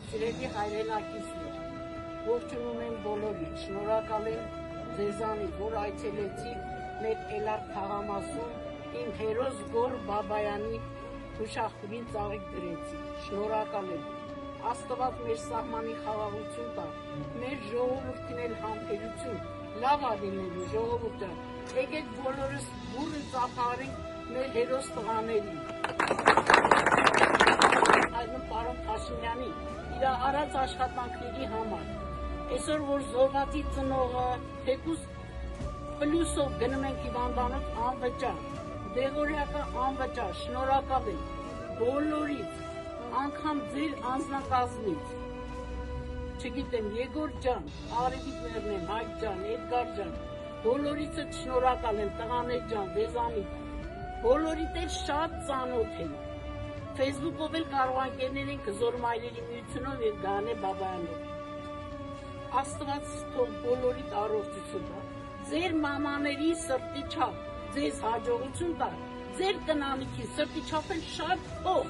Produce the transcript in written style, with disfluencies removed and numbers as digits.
Սիրելի հայրենակիցներ, ողջունում եմ բոլորին, շնորհակալ եմ ձեզանից, որ այցելեցիք մեր Էլարտ թաղամասում իմ հերոս Գոռ Բաբայանի հուշախորին ծաղիկ դրեցիք, շնորհակալ եմ, Աստված մեր սահմանի խաղաղություն տա, մեր ժողովրդին էլ համբերություն, լավ ալինելու ժողովուրդը, եկեք բոլորս բուռը ծափարենք մեր հերոս տղաներին։ Այդն պարոն Փաշինյանի իր արած աշխատանքների համար, այսօր որ զոհվածի ծնողը թեկուզ պլյուսով գնում ենք հիվանդանոց անվճար, դեղորյակը անվճար, շնորհակալ եմ բոլորից, անգամ ձեր անձնակազմից, չգիտեմ, Եգոր ջան, Արևիկ Մերնեն, Հայկ ջան, Էդգար ջան, բոլորիցդ շնորհակալ եմ, տղաներ ջան, ձեզանից, բոլորիդ էլ շատ ծանոթ եմ, Facebook-ով էլ կարող ընկերներ ենք Զոր Մայրերի միությունով և Գանե Բաբայանով, Աստված թող բոլորիդ առողջություն տա, ձեր մամաների սրտի չափ, ձեզ հաջողություն տա, ձեր տնանիքի սրտի չափ էլ շատ փող։